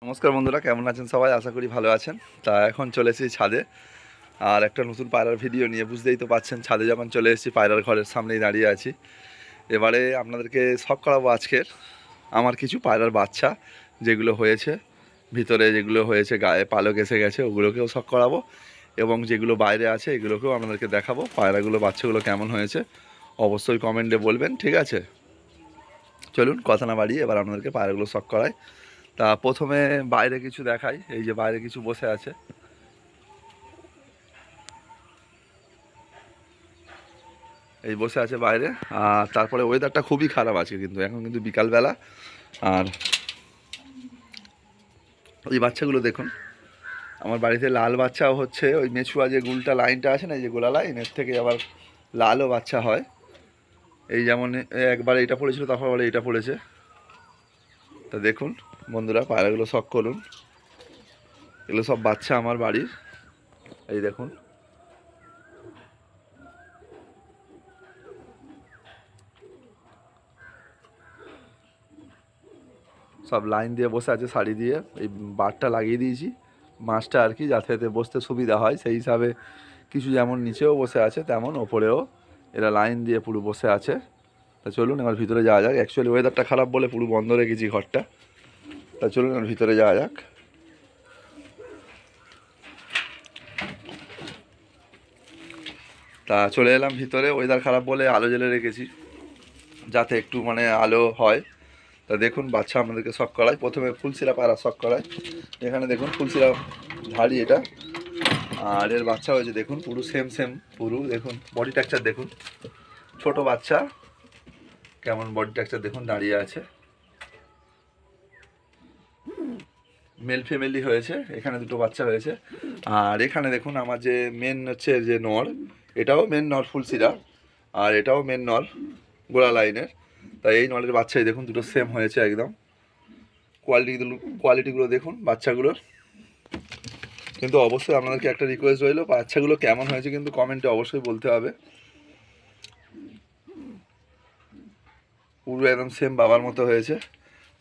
নমস্কার বন্ধুরা, কেমন আছেন সবাই? আশা করি ভালো আছেন। তা এখন চলে এসেছি ছাদে, আর একটা নতুন পায়রার ভিডিও নিয়ে। বুঝতেই তো পাচ্ছেন, ছাদে যখন চলে এসেছি পায়রার ঘরের সামনেই দাঁড়িয়ে আছি। এবারে আপনাদেরকে শখ করাবো আজকের আমার কিছু পায়রার বাচ্চা যেগুলো হয়েছে, ভিতরে যেগুলো হয়েছে গায়ে পালক এসে গেছে, ওগুলোকেও শখ করাবো, এবং যেগুলো বাইরে আছে এগুলোকেও আপনাদেরকে দেখাবো। পায়রাগুলো বাচ্চাগুলো কেমন হয়েছে অবশ্যই কমেন্টে বলবেন, ঠিক আছে? চলুন কথা না বাড়িয়ে এবার আপনাদেরকে পায়রাগুলো শখ করাই। তা প্রথমে বাইরে কিছু দেখাই। এই যে বাইরে কিছু বসে আছে, এই বসে আছে বাইরে। আর তারপরে ওয়েদারটা খুবই খারাপ আছে কিন্তু এখন, কিন্তু বিকালবেলা। আর ওই বাচ্চাগুলো দেখুন, আমার বাড়িতে লাল বাচ্চাও হচ্ছে। ওই মেছুয়া যে গুলটা লাইনটা আছে না, যে গোলা লাইন, এর থেকে আবার লালও বাচ্চা হয়। এই যেমন একবার এইটা পড়েছিল, তারপর আবার এইটা পড়েছে। তা দেখুন বন্ধুরা, পায়রাগুলো শখ করুন। এগুলো সব বাচ্চা আমার বাড়ির। এই দেখুন, সব লাইন দিয়ে বসে আছে শাড়ি দিয়ে। এই বারটা লাগিয়ে দিয়েছি মাছটা আর কি, যাতে এতে বসতে সুবিধা হয় সেই হিসাবে। কিছু যেমন নিচেও বসে আছে, তেমন ওপরেও এরা লাইন দিয়ে পুরো বসে আছে। তা চলুন এবার ভিতরে যাওয়া যাক। অ্যাকচুয়ালি ওয়েদারটা খারাপ বলে পুরো বন্ধ রেখেছি ঘরটা। তা চলুন এবার ভিতরে যাওয়া যাক। তা চলে এলাম ভিতরে। ওয়েদার খারাপ বলে আলো জ্বেলে রেখেছি, যাতে একটু মানে আলো হয়। তা দেখুন বাচ্চা আমাদেরকে শখ করায়। প্রথমে ফুলশিরা পায়রা শখ করায়। এখানে দেখুন ফুলশিরা ধাড়ি এটা, আর এর বাচ্চা হয়েছে দেখুন, পুরো সেম সেম। পুরো দেখুন বডি টেক্সচার দেখুন, ছোট বাচ্চা কেমন বডি টেক্সচার দেখুন, দাঁড়িয়ে আছে। মেল ফিমেলি হয়েছে, এখানে দুটো বাচ্চা হয়েছে। আর এখানে দেখুন আমার যে মেন হচ্ছে যে নর, এটাও মেন নর ফুলশিরা, আর এটাও মেন নর গোড়া লাইনের। তাই এই নলের বাচ্চাই দেখুন দুটো সেম হয়েছে একদম। কোয়ালিটিগুলো দেখুন বাচ্চাগুলোর। কিন্তু অবশ্যই আপনাদেরকে একটা রিকোয়েস্ট রইলো, বাচ্চাগুলো কেমন হয়েছে কিন্তু কমেন্টে অবশ্যই বলতে হবে। পুরো একদম সেম বাবার মতো হয়েছে।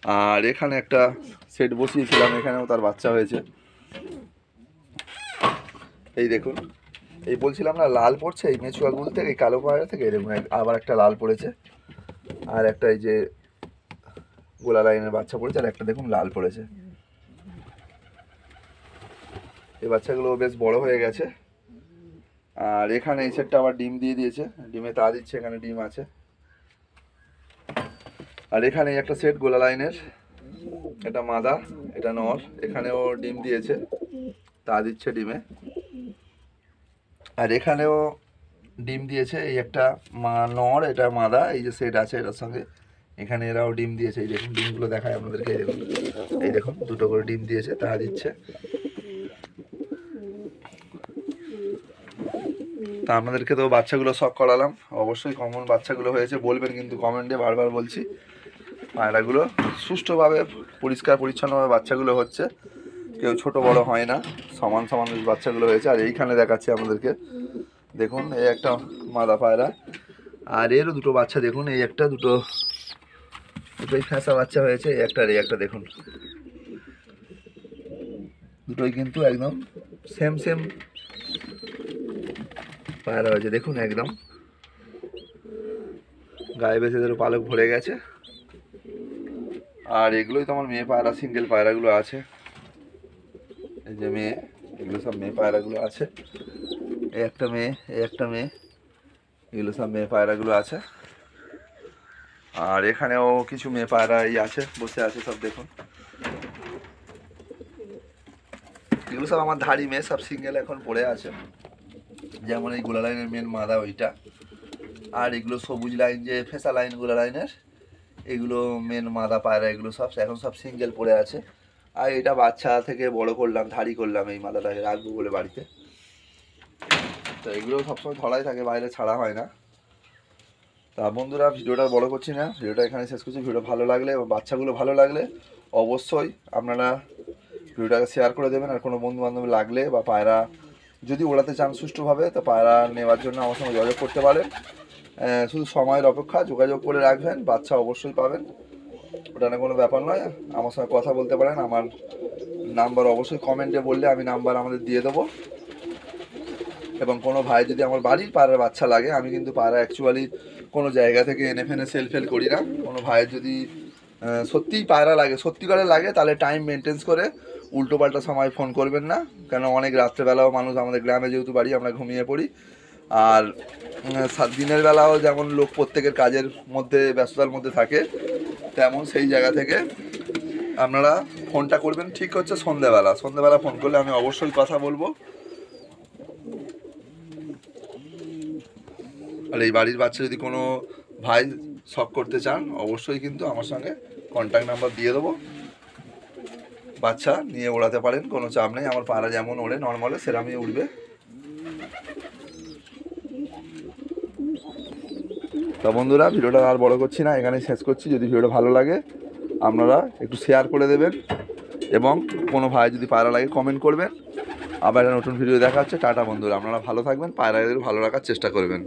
আর এখানে একটা সেট বসিয়েছিলাম, এখানেও তার বাচ্চা হয়েছে। এই দেখুন, এই বলছিলাম না লাল পড়ছে এই মেচুয়াগুল থেকে, এই কালো পায়রা থেকে। দেখুন আবার একটা লাল পড়েছে, আর একটা এই যে গোলা লাইনের বাচ্চা পড়েছে, আর একটা দেখুন লাল পড়েছে। এই বাচ্চাগুলো বেশ বড় হয়ে গেছে। আর এখানে এই সেটটা আবার ডিম দিয়ে দিয়েছে, ডিমে তা দিচ্ছে, এখানে ডিম আছে। আর এখানে একটা সেট গোলা লাইনের, এটা মাদা, এটা নর, এখানেও ডিম দিয়েছে, তা দিচ্ছে ডিমে। আর এখানেও ডিম দিয়েছে, এই একটা নর, এটা মাদা, এই যে সেট আছে এটার সঙ্গে, এখানে এরাও ডিম দিয়েছে। এই দেখুন ডিমগুলো দেখায় আপনাদেরকে, এই দেখুন, এই দেখুন দুটো করে ডিম দিয়েছে, তা দিচ্ছে। তা আপনাদেরকে তো বাচ্চাগুলো শখ করালাম, অবশ্যই কমন বাচ্চাগুলো হয়েছে বলবেন কিন্তু কমেন্টে, বারবার বলছি। পায়রাগুলো সুষ্ঠুভাবে পরিষ্কার পরিচ্ছন্নভাবে বাচ্চাগুলো হচ্ছে, কেউ ছোট বড় হয় না, সমান সমান বাচ্চাগুলো হয়েছে। আর এইখানে দেখাচ্ছি আপনাদেরকে, দেখুন এই একটা মাদা পায়রা, আর এরও দুটো বাচ্চা দেখুন, এই একটা দুটোই ফ্যাঁসা বাচ্চা হয়েছে, এই একটা আর এই একটা দেখুন, দুটোই কিন্তু একদম সেম সেম পায়রা হয়েছে দেখুন। একদম গায়ে বেশ এদের পালক ভরে গেছে। আর এগুলোই তো আমার মেয়ে পায়রা, সিঙ্গেল পায়রাগুলো আছে, এই যে মেয়ে, এগুলো সব মেয়ে পায়রাগুলো আছে। এই একটা মেয়ে, এই একটা মেয়ে, এগুলো সব মেয়ে পায়রাগুলো আছে। আর এখানেও কিছু মেয়ে পায়রাই আছে, বসে আছে সব দেখুন। এগুলো সব আমার ধাড়ি মেয়ে, সব সিঙ্গেল এখন পড়ে আছে। যেমন এই গোলা লাইনের মেন মাদা ওইটা, আর এগুলো সবুজ লাইন যে ফেসা লাইন গোলা লাইনের, এগুলো মেন মাদা পায়রা, এগুলো সব এখন সব সিঙ্গেল পড়ে আছে। আর এটা বাচ্চা থেকে বড় করলাম, ধাড়ি করলাম, এই মাদাটাকে রাখবো বলে বাড়িতে। তো এগুলো সবসময় ধরাই থাকে, বাইরে ছাড়া হয় না। তা বন্ধুরা ভিডিওটা বড় করছি না, ভিডিওটা এখানে শেষ করছি। ভিডিও ভালো লাগলে এবং বাচ্চাগুলো ভালো লাগলে অবশ্যই আপনারা ভিডিওটাকে শেয়ার করে দেবেন। আর কোনো বন্ধু বান্ধব লাগলে বা পায়রা যদি ওড়াতে চান সুষ্ঠুভাবে, তো পায়রা নেওয়ার জন্য আমার সঙ্গে যোগাযোগ করতে পারেন। শুধু সময়ের অপেক্ষা, যোগাযোগ করে রাখবেন, বাচ্চা অবশ্যই পাবেন। ওটা না কোনো ব্যাপার নয়, আমার সঙ্গে কথা বলতে পারেন। আমার নাম্বার অবশ্যই কমেন্টে বললে আমি নাম্বার আমাদের দিয়ে দেবো। এবং কোনো ভাই যদি আমার বাড়ির পাড়ার বাচ্চা লাগে, আমি কিন্তু পাড়া অ্যাকচুয়ালি কোনো জায়গা থেকে এনে ফেনে সেল ফেল করি না। কোনো ভাইয়ের যদি সত্যিই পায়রা লাগে, সত্যিকারে লাগে, তাহলে টাইম মেনটেন্স করে উল্টো পাল্টা সময় ফোন করবেন না, কেন অনেক রাত্রেবেলাও মানুষ, আমাদের গ্রামে যেহেতু বাড়ি আমরা ঘুমিয়ে পড়ি। আর দিনের বেলাও যেমন লোক প্রত্যেকের কাজের মধ্যে ব্যস্ততার মধ্যে থাকে, তেমন সেই জায়গা থেকে আপনারা ফোনটা করবেন ঠিক হচ্ছে সন্ধ্যেবেলা ফোন করলে আমি অবশ্যই কথা বলবো। আর এই বাড়ির বাচ্চা যদি কোনো ভাই শখ করতে চান, অবশ্যই কিন্তু আমার সঙ্গে কন্ট্যাক্ট নাম্বার দিয়ে দেবো, বাচ্চা নিয়ে ওড়াতে পারেন, কোনো চাপ নেই। আমার পাড়া যেমন ওড়ে নর্মালে সেরকমই উঠবে। তা বন্ধুরা, ভিডিওটা আর বড় করছি না, এখানে শেষ করছি। যদি ভিডিওটা ভালো লাগে আপনারা একটু শেয়ার করে দেবেন, এবং কোনো ভাই যদি পায়রা লাগে কমেন্ট করবেন। আবার একটা নতুন ভিডিও দেখা হচ্ছে। টাটা বন্ধুরা, আপনারা ভালো থাকবেন, পায়রাদের ভালো রাখার চেষ্টা করবেন।